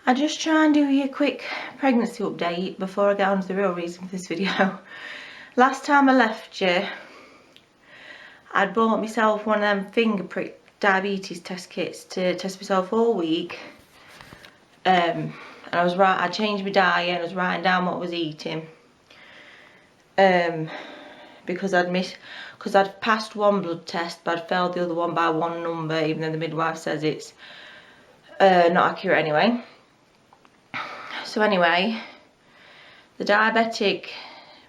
I just try and do you a quick pregnancy update before I get on to the real reason for this video. Last time I left you, I'd bought myself one of them finger prick diabetes test kits to test myself all week. And I changed my diet and I was writing down what I was eating. Because I'd passed one blood test but I'd failed the other one by one number, even though the midwife says it's not accurate anyway. So anyway, the diabetic,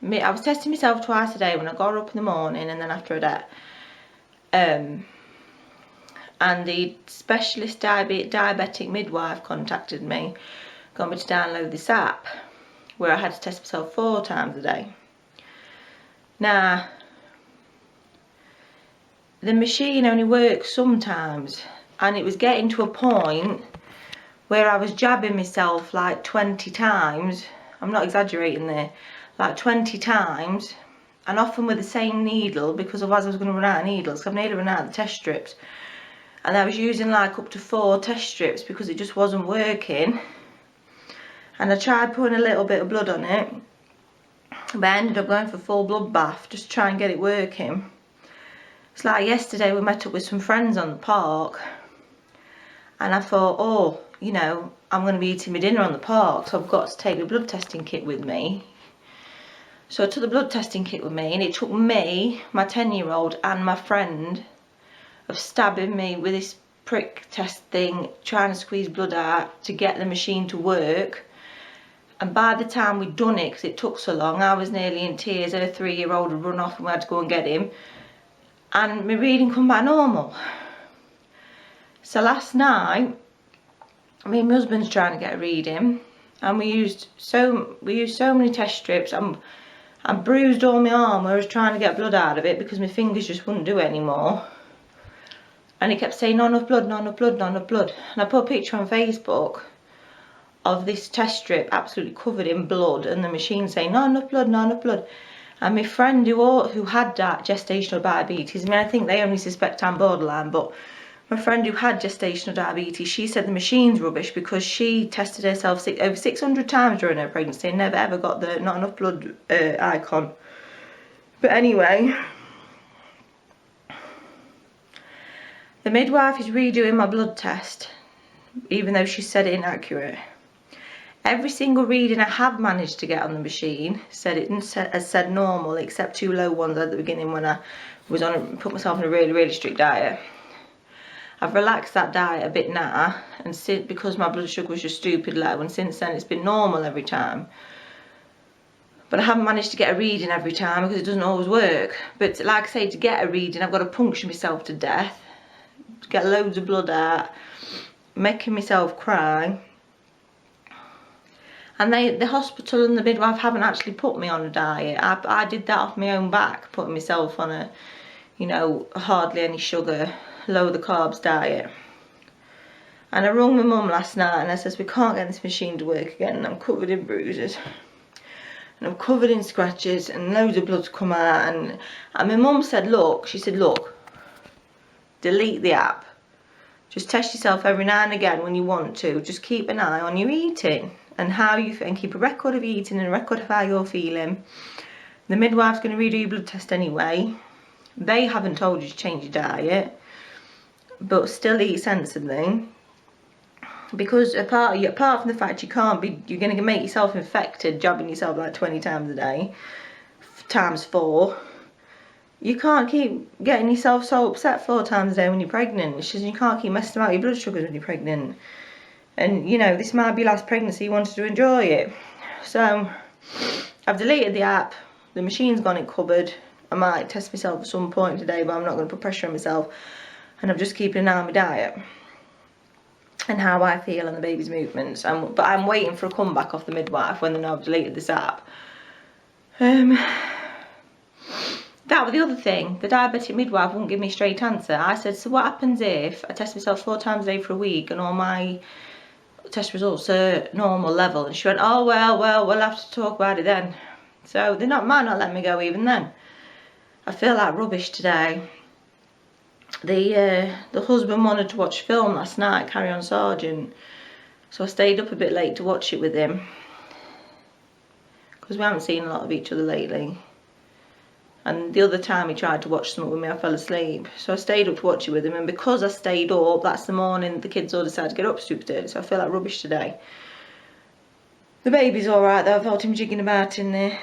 I was testing myself twice a day when I got up in the morning and then after a day. And the specialist diabetic midwife contacted me, got me to download this app where I had to test myself 4 times a day. Now, the machine only works sometimes, and it was getting to a point where I was jabbing myself like 20 times, I'm not exaggerating there, like 20 times, and often with the same needle, because otherwise I was going to run out of needles, so I've nearly run out of the test strips. And I was using like up to 4 test strips because it just wasn't working. And I tried putting a little bit of blood on it, but I ended up going for full blood bath just to try and get it working. It's like yesterday we met up with some friends on the park, and I thought, oh, you know, I'm going to be eating my dinner on the park, so I've got to take the blood testing kit with me. So I took the blood testing kit with me, and it took me, my 10-year-old, and my friend of stabbing me with this prick test thing, trying to squeeze blood out to get the machine to work. And by the time we'd done it, because it took so long, I was nearly in tears. Her 3-year-old had run off and we had to go and get him. And my reading come back normal. So last night, me and my husband's trying to get a reading, and we used so many test strips. I bruised all my arm where I was trying to get blood out of it because my fingers just wouldn't do it anymore. And he kept saying, not enough blood, not enough blood, not enough blood. And I put a picture on Facebook of this test strip absolutely covered in blood, and the machine saying, not enough blood, not enough blood. And my friend who had that gestational diabetes, I mean, I think they only suspect I'm borderline, but my friend who had gestational diabetes, she said the machine's rubbish because she tested herself over 600 times during her pregnancy and never ever got the not enough blood icon. But anyway, the midwife is redoing my blood test, even though she said it inaccurate. Every single reading I have managed to get on the machine has said normal, except 2 low ones at the beginning when I was put myself on a really strict diet. I've relaxed that diet a bit now, and because my blood sugar was just stupid low, and since then it's been normal every time. But I haven't managed to get a reading every time because it doesn't always work. But like I say, to get a reading I've got to puncture myself to death, to get loads of blood out, making myself cry. And the hospital and the midwife haven't actually put me on a diet. I did that off my own back, putting myself on a, you know, hardly any sugar, low the carbs diet. And I rung my mum last night and I says, we can't get this machine to work again, and I'm covered in bruises. And I'm covered in scratches and loads of blood's come out. And my mum said, look, she said, look, delete the app. Just test yourself every now and again when you want to. Just keep an eye on your eating and how you and keep a record of eating and a record of how you're feeling. The midwife's going to redo your blood test anyway. They haven't told you to change your diet, but still eat sensibly. Because apart from the fact you're going to make yourself infected, jabbing yourself like 20 times a day, times 4. You can't keep getting yourself so upset 4 times a day when you're pregnant. It's just you can't keep messing about your blood sugars when you're pregnant. And you know, this might be your last pregnancy, you wanted to enjoy it. So I've deleted the app, the machine's gone in cupboard. I might test myself at some point today, but I'm not going to put pressure on myself. And I'm just keeping an eye on my diet and how I feel and the baby's movements. But I'm waiting for a comeback off the midwife when they know I've deleted this app. That was the other thing. The diabetic midwife wouldn't give me a straight answer. I said, so what happens if I test myself 4 times a day for a week and all my test results are normal level? And she went, oh, well, we'll have to talk about it then. So they might not let me go even then. I feel like rubbish today. The husband wanted to watch film last night, Carry On Sergeant. So I stayed up a bit late to watch it with him, because we haven't seen a lot of each other lately. And the other time he tried to watch something with me, I fell asleep. So I stayed up to watch it with him, and because I stayed up, that's the morning the kids all decided to get up super early, so I feel like rubbish today. The baby's alright though, I felt him jigging about in there.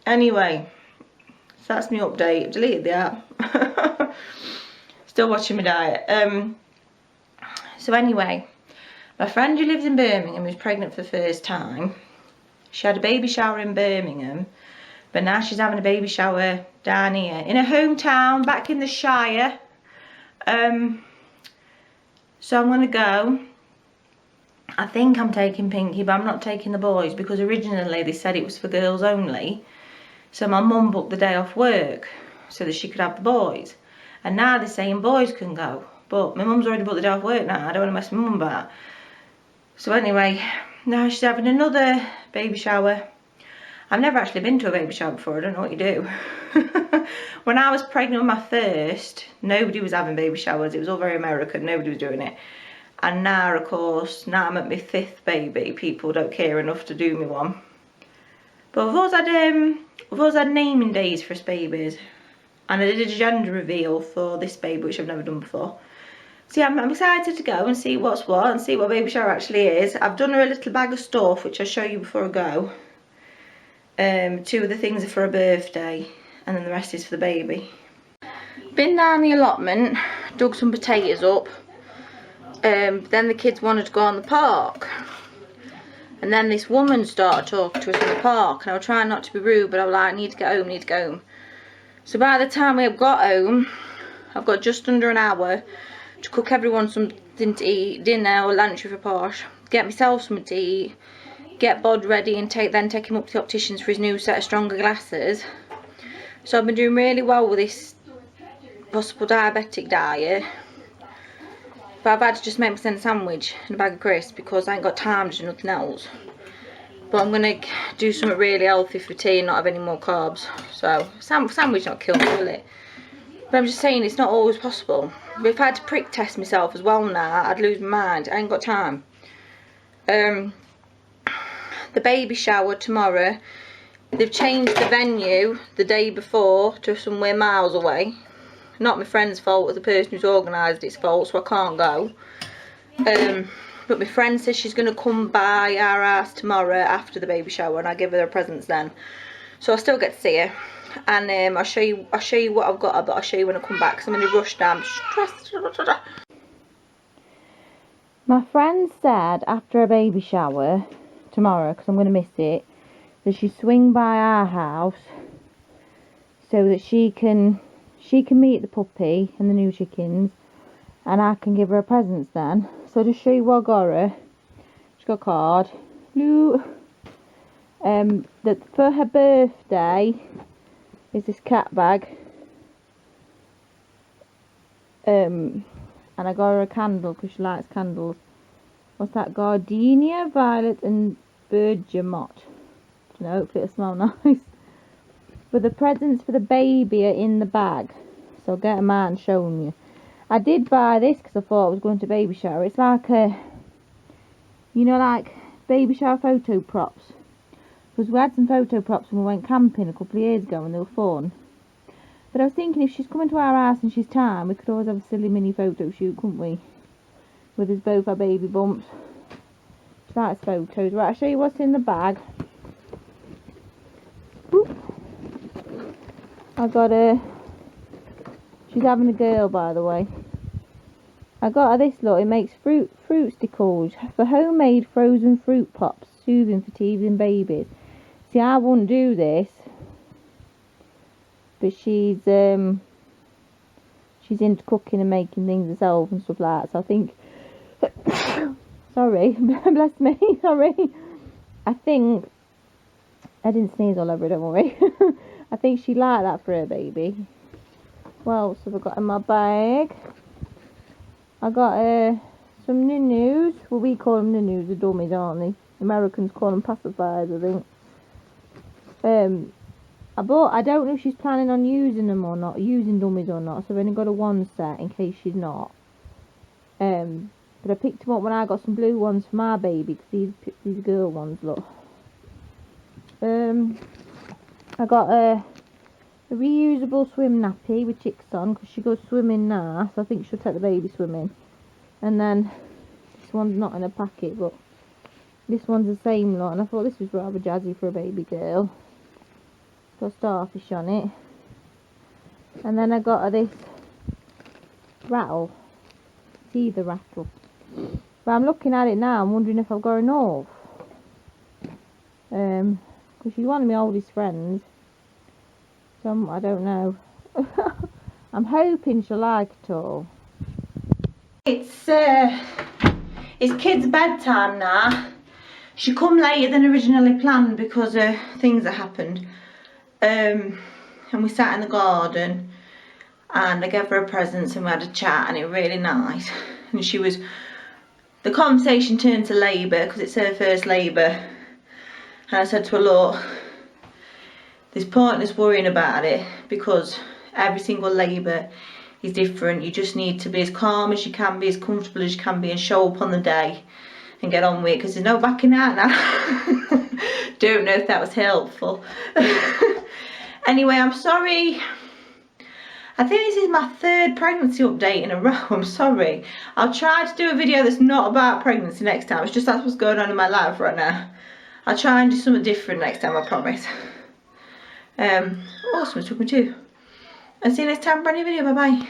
Anyway, so that's my update. I've deleted the app. Still watching my diet. So anyway, my friend who lives in Birmingham who's pregnant for the first time, she had a baby shower in Birmingham, but now she's having a baby shower down here in her hometown, back in the Shire. So I'm gonna go. I think I'm taking Pinky, but I'm not taking the boys, because originally they said it was for girls only. So my mum booked the day off work so that she could have the boys. And now they're saying boys can go. But my mum's already booked the day off work now. I don't want to mess my mum about. So anyway, now she's having another baby shower. I've never actually been to a baby shower before. I don't know what you do. When I was pregnant with my first, nobody was having baby showers. It was all very American. Nobody was doing it. And now, of course, now I'm at my 5th baby, people don't care enough to do me one. But we've always had naming days for us babies. And I did a gender reveal for this baby, which I've never done before. So yeah, I'm excited to go and see what's what, and see what baby shower actually is. I've done her a little bag of stuff, which I'll show you before I go. 2 of the things are for her birthday, and then the rest is for the baby. Been down the allotment, dug some potatoes up. Then the kids wanted to go on the park, and then this woman started talking to us in the park, and I was trying not to be rude, but I was like, I need to get home, need to go home. So by the time we got home, I've got just under an hour to cook everyone something to eat, dinner or lunch with a posh, get myself something to eat, get Bod ready, and then take him up to the opticians for his new set of stronger glasses. So I've been doing really well with this possible diabetic diet. But I've had to just make myself a sandwich and a bag of crisps because I ain't got time to do nothing else. But I'm going to do something really healthy for tea and not have any more carbs. So, sandwich not kill me, will it? But I'm just saying, it's not always possible. But if I had to prick test myself as well now, I'd lose my mind. I ain't got time. The baby shower tomorrow, they've changed the venue the day before to somewhere miles away. Not my friend's fault, it's the person who's organised it's fault, so I can't go. But my friend says she's going to come by our house tomorrow after the baby shower, and I'll give her the presents then. So I'll still get to see her, and I'll show you what I've got, but I'll show you when I come back, because I'm in a rush now. I'm stressed. My friend said after a baby shower tomorrow, because I'm going to miss it, that she'd swing by our house so that she can meet the puppy and the new chickens, and I can give her presents then. So I'll just show you what I got her. She's got a card. That for her birthday is this cat bag. And I got her a candle because she likes candles. What's that? Gardenia, violet and bergamot. I don't know, hopefully it'll smell nice. But the presents for the baby are in the bag, so I'll get them out and show them you. I did buy this because I thought I was going to baby shower. It's like a, you know, like baby shower photo props. Because we had some photo props when we went camping a couple of years ago and they were fun. But I was thinking, if she's coming to our house and she's time, we could always have a silly mini photo shoot, couldn't we? With us both our baby bumps. She likes photos. Right, I'll show you what's in the bag. Boop. I got her, she's having a girl by the way. I got her this lot, it makes fruit stickles for homemade frozen fruit pops, soothing for teething babies. See, I wouldn't do this, but she's into cooking and making things herself and stuff like that, so I think, sorry, bless me, sorry, I think, I didn't sneeze all over it, don't worry. I think she'd like that for her baby. What else have I got in my bag? I got some nunus. Well, we call them nunus, the dummies, aren't they? Americans call them pacifiers, I think. I don't know if she's planning on using them or not, using dummies or not, so I've only got a one set in case she's not. But but I picked them up when I got some blue ones for my baby, because these girl ones, look. I got a reusable swim nappy with chicks on, because she goes swimming now, so I think she'll take the baby swimming. And then this one's not in a packet, but this one's the same lot, and I thought this was rather jazzy for a baby girl. Got starfish on it. And then I got her this rattle. See the rattle. But I'm looking at it now, I'm wondering if I've got enough. Because she's one of my oldest friends. So I don't know. I'm hoping she'll like it all. It's kids' bedtime now. She come later than originally planned because of things that happened. And we sat in the garden and I gave her a present and we had a chat and it was really nice. And the conversation turned to labour because it's her first labour. And I said to her, look, there's pointless worrying about it because every single labour is different. You just need to be as calm as you can be, as comfortable as you can be, and show up on the day and get on with it, because there's no backing out now. Don't know if that was helpful. Anyway, I'm sorry. I think this is my 3rd pregnancy update in a row. I'm sorry. I'll try to do a video that's not about pregnancy next time. It's just that's what's going on in my life right now. I'll try and do something different next time, I promise. Awesome, it's took me too. I'll see you next time for a new video. Bye bye.